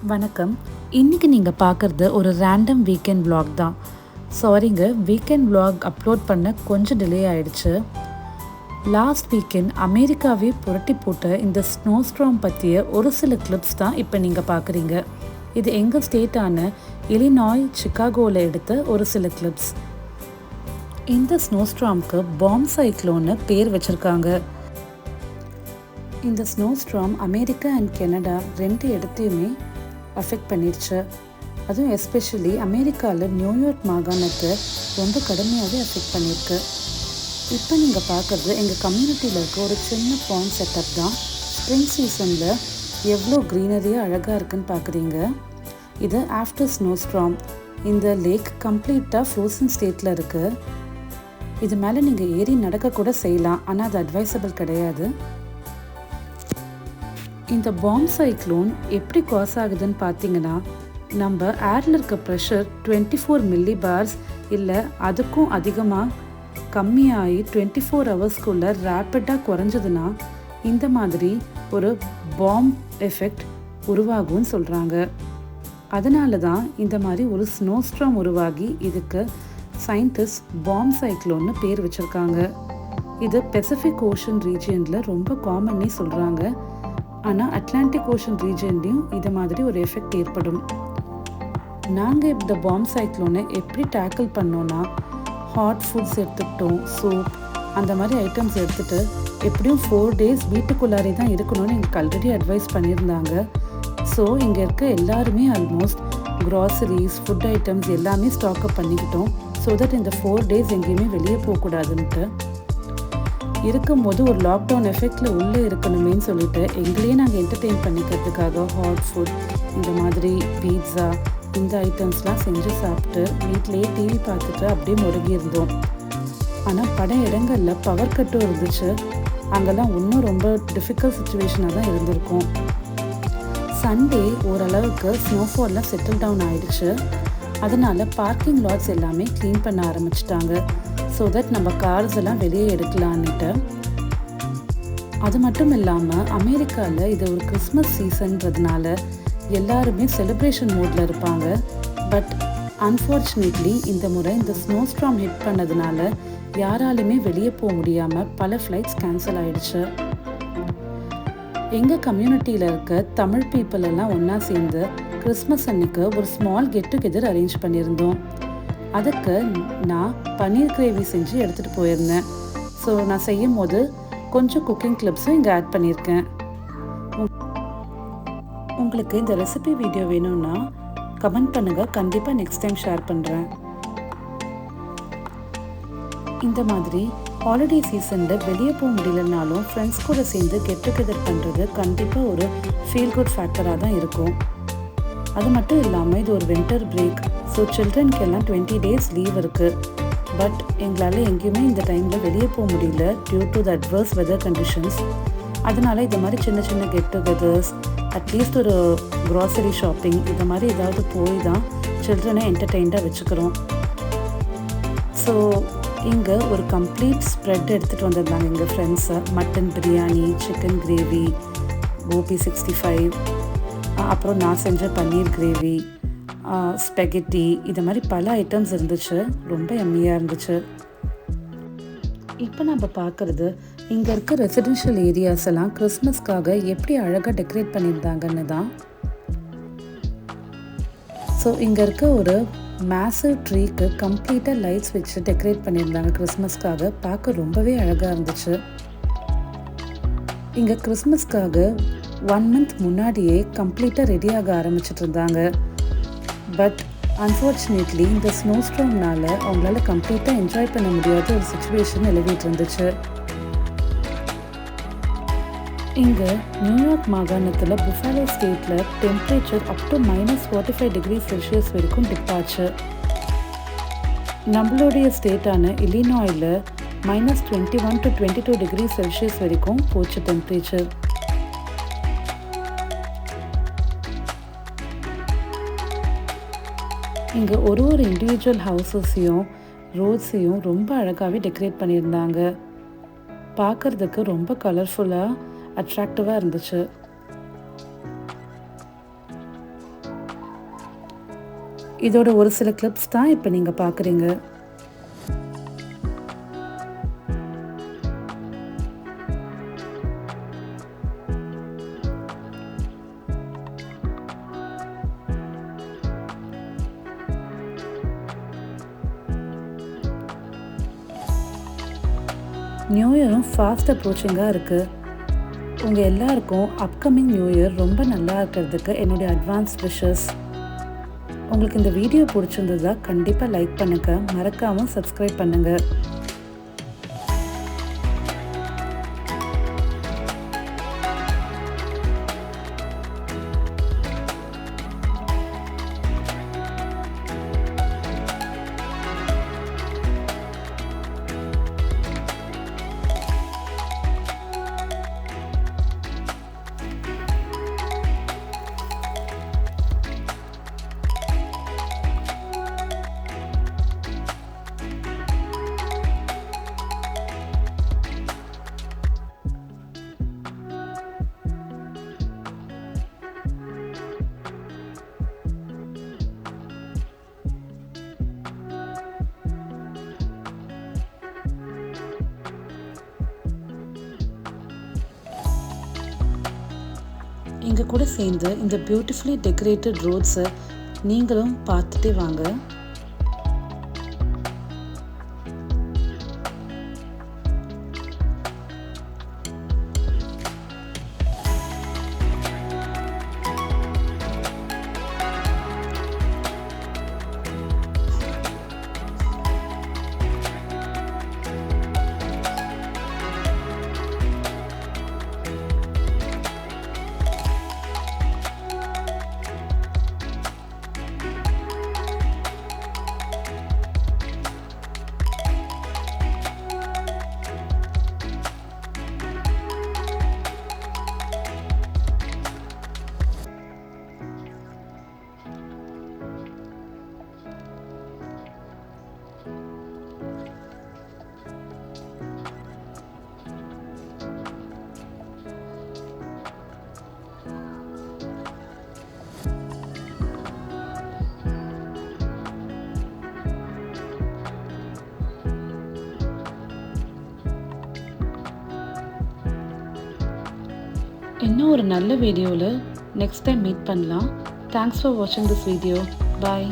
வணக்கம். இன்றைக்கி நீங்கள் பார்க்குறது ஒரு ரேண்டம் வீக்கெண்ட் vlog தான். சாரிங்க, வீக்கெண்ட் vlog அப்லோட் பண்ண கொஞ்சம் டிலே ஆகிடுச்சு. லாஸ்ட் வீக்கெண்ட் அமெரிக்காவே புரட்டி போட்ட இந்த ஸ்னோஸ்ட்ராம் பற்றிய ஒரு சில கிளிப்ஸ் தான் இப்போ நீங்கள் பார்க்குறீங்க. இது எங்கள் ஸ்டேட்டான இலினாய் சிகாகோவில் எடுத்த ஒரு சில கிளிப்ஸ். இந்த ஸ்னோஸ்ட்ராம்க்கு பாம் சைக்ளோன்னு பேர் வச்சுருக்காங்க. இந்த ஸ்னோஸ்ட்ராம் அமெரிக்கா அண்ட் கனடா ரெண்டு இடத்தையுமே அஃபெக்ட் பண்ணிடுச்சு. அதுவும் எஸ்பெஷலி அமெரிக்காவில் நியூயார்க் மாகாணத்தை ரொம்ப கடுமையாகவே அஃபெக்ட் பண்ணியிருக்கு. இப்போ நீங்கள் பார்க்குறது எங்கள் கம்யூனிட்டியில் இருக்க ஒரு சின்ன பாண்ட் செட்டப் தான். ஸ்ப்ரிங் சீசனில் எவ்வளோ க்ரீனரியாக அழகாக இருக்குன்னு பார்க்குறீங்க. இது ஆஃப்டர் ஸ்னோஸ்ட்ராம். இந்த லேக் கம்ப்ளீட்டாக ஃப்ரோசன் ஸ்டேட்டில் இருக்குது. இது மேலே நீங்கள் ஏறி நடக்கக்கூட செய்யலாம், ஆனால் அது அட்வைசபிள் கிடையாது. இந்த பாம் சைக்ளோன் எப்படி காஸ் ஆகுதுன்னு பார்த்தீங்கன்னா, நம்ம ஏரில் இருக்க ப்ரெஷர் 24 மில்லிபார்ஸ் இல்லை அதுக்கும் அதிகமாக கம்மியாகி 24 ஹவர்ஸ்க்குள்ளே ரேப்பிடாக குறைஞ்சதுன்னா இந்த மாதிரி ஒரு பாம் எஃபெக்ட் உருவாகும்னு சொல்கிறாங்க. அதனால தான் இந்த மாதிரி ஒரு ஸ்னோஸ்ட்ராம் உருவாகி இதுக்கு சயின்டிஸ்ட் பாம் சைக்ளோன்னு பேர் வச்சுருக்காங்க. இது பெசிஃபிக் ஓஷன் ரீஜியனில் ரொம்ப காமன்னே சொல்கிறாங்க. ஆனால் அட்லாண்டிக் ஓஷன் ரீஜன்லேயும் இது மாதிரி ஒரு எஃபெக்ட் ஏற்படும். நாங்கள் இந்த பாம் சைக்ளோனை எப்படி டேக்கிள் பண்ணோன்னா, ஹாட் ஃபுட்ஸ் எடுத்துக்கிட்டோம், சூப் அந்த மாதிரி ஐட்டம்ஸ் எடுத்துகிட்டு எப்படியும் 4 days வீட்டுக்குள்ளாரே தான் இருக்கணும்னு எங்களுக்கு ஆல்ரெடி அட்வைஸ் பண்ணியிருந்தாங்க. ஸோ இங்கே இருக்க எல்லாருமே ஆல்மோஸ்ட் க்ராசரிஸ், ஃபுட் ஐட்டம்ஸ் எல்லாமே ஸ்டாக்அப் பண்ணிக்கிட்டோம். ஸோ தட் இந்த 4 days எங்கேயுமே வெளியே போகக்கூடாதுன்ட்டு இருக்கும்போது ஒரு லாக்டவுன் எஃபெக்டில் உள்ளே இருக்கணுமேன்னு சொல்லிட்டு எங்களையே நாங்கள் என்டர்டெயின் பண்ணிக்கிறதுக்காக ஹாட் ஃபுட், இந்த மாதிரி பீட்ஸா இந்த ஐட்டம்ஸ்லாம் செஞ்சு சாப்பிட்டு வீட்டிலேயே டிவி பார்த்துட்டு அப்படியே முடங்கி இருந்தோம். ஆனால் பல இடங்களில் பவர் கட்டும் இருந்துச்சு. அங்கெல்லாம் இன்னும் ரொம்ப டிஃபிகல்ட் சுச்சுவேஷனாக தான் இருந்திருக்கும். சண்டே ஓரளவுக்கு ஸ்னோஃபால்லாம் செட்டில் டவுன் ஆகிடுச்சு. அதனால் பார்க்கிங் லாட்ஸ் எல்லாமே க்ளீன் பண்ண ஆரம்பிச்சிட்டாங்க. ஸோ தட் நம்ம கார்ஸ் எல்லாம் வெளியே எடுக்கலான்னுட்டு. அது மட்டும் இல்லாமல் அமெரிக்காவில் இது ஒரு கிறிஸ்மஸ் சீசன்றதுனால எல்லாருமே செலிப்ரேஷன் மோடில் இருப்பாங்க. பட் அன்ஃபார்ச்சுனேட்லி இந்த முறை இந்த ஸ்னோஸ்ட்ராம் ஹிட் பண்ணதுனால யாராலுமே வெளியே போக முடியாமல் பல ஃப்ளைட்ஸ் கேன்சல் ஆகிடுச்சு. எங்கள் கம்யூனிட்டியில் இருக்க தமிழ் பீப்புள் எல்லாம் ஒன்றா சேர்ந்து கிறிஸ்மஸ் அன்னைக்கு ஒரு ஸ்மால் கெட் டுகெதர் அரேஞ்ச் பண்ணியிருந்தோம். அதுக்கு நான் பன்னீர் கிரேவி செஞ்சு எடுத்துகிட்டு போயிருந்தேன். ஸோ நான் செய்யும் போது கொஞ்சம் குக்கிங் கிளிப்ஸும் இங்கே ஆட் பண்ணியிருக்கேன். உங்களுக்கு இந்த ரெசிபி வீடியோ வேணும்னா கமெண்ட் பண்ணுங்கள், கண்டிப்பாக நெக்ஸ்ட் டைம் ஷேர் பண்ணுறேன். இந்த மாதிரி ஹாலிடே சீசனில் வெளியே போக முடியலனாலும் ஃப்ரெண்ட்ஸ் கூட சேர்ந்து கெட் டுகெதர் பண்ணுறது கண்டிப்பாக ஒரு ஃபீல் குட் ஃபேக்டராக தான் இருக்கும். அது மட்டும் இல்லாமல் இது ஒரு வின்டர் பிரேக். ஸோ சில்ட்ரனுக்கு எல்லாம் 20 days லீவ் இருக்குது. பட் எங்களால் எங்கேயுமே இந்த டைமில் வெளியே போக முடியல due to the adverse weather conditions. அதனால் இந்த மாதிரி சின்ன சின்ன கெட் டுகெதர்ஸ், அட்லீஸ்ட் ஒரு க்ராசரி ஷாப்பிங் இந்த மாதிரி ஏதாவது போய் தான் சில்ட்ரனை என்டர்டெயின்டாக வச்சுக்கிறோம். ஸோ இங்கே ஒரு கம்ப்ளீட் ஸ்ப்ரெட் எடுத்துகிட்டு வந்திருந்தாங்க எங்கள் ஃப்ரெண்ட்ஸை. Mutton biryani, chicken gravy, gobi 65, அப்புறம் நான் செஞ்ச பன்னீர் கிரேவி, ஸ்பெகட்டி, இது மாதிரி பல ஐட்டம்ஸ் இருந்துச்சு. ரொம்ப எம்மியாக இருந்துச்சு. இப்போ நம்ம பார்க்குறது இங்கே இருக்க ரெசிடென்ஷியல் ஏரியாஸ் எல்லாம் கிறிஸ்மஸ்க்காக எப்படி அழகாக டெக்கரேட் பண்ணியிருந்தாங்கன்னு தான். ஸோ இங்கே இருக்க ஒரு மேசிவ் ட்ரீக்கு கம்ப்ளீட்டாக லைட்ஸ் வச்சு டெக்கரேட் பண்ணியிருந்தாங்க கிறிஸ்மஸ்க்காக. பார்க்க ரொம்பவே அழகாக இருந்துச்சு. இங்கே கிறிஸ்மஸ்க்காக 1 month முன்னாடியே கம்ப்ளீட்டாக ரெடியாக ஆரம்பிச்சிட்டு இருந்தாங்க. பட் அன்ஃபார்ச்சுனேட்லி இந்த ஸ்னோஸ்ட்ராம்னால அவங்களால கம்ப்ளீட்டாக என்ஜாய் பண்ண முடியாத ஒரு சுச்சுவேஷன் நிலவிட்டு இருந்துச்சு. இங்கே நியூயார்க் மாகாணத்தில் புஃபாலோ ஸ்டேட்டில் temperature up to -45 degrees Celsius வரைக்கும் டிப் ஆச்சு. நம்மளுடைய ஸ்டேட்டான இலினாயில் -21 to 22 degrees Celsius வரைக்கும் போச்சு டெம்பரேச்சர். இங்கே ஒரு இண்டிவிஜுவல் ஹவுசஸையும் ரோட்ஸையும் ரொம்ப அழகாகவே டெக்கரேட் பண்ணியிருந்தாங்க. பார்க்குறதுக்கு ரொம்ப கலர்ஃபுல்லாக அட்ராக்டிவாக இருந்துச்சு. இதோட ஒரு சில கிளிப்ஸ் தான் இப்போ நீங்கள் பார்க்குறீங்க. நியூ இயரும் ஃபாஸ்ட் அப்ரோச்சிங்காக இருக்குது. உங்கள் எல்லாருக்கும் அப்கமிங் நியூ இயர் ரொம்ப நல்லா இருக்கிறதுக்கு என்னுடைய அட்வான்ஸ் விஷஸ். உங்களுக்கு இந்த வீடியோ பிடிச்சிருந்ததா கண்டிப்பாக லைக் பண்ணுங்கள், மறக்காமல் சப்ஸ்கிரைப் பண்ணுங்கள். எங்கள் கூட சேர்ந்து இந்த பியூட்டிஃபுல்லி டெக்கரேட்டட் ரோட்ஸை நீங்களும் பார்த்துட்டே வாங்க. இன்னும் ஒரு நல்ல வீடியோவில் நெக்ஸ்ட் டைம் மீட் பண்ணலாம். தேங்க்ஸ் ஃபார் வாட்சிங் திஸ் வீடியோ. பாய்.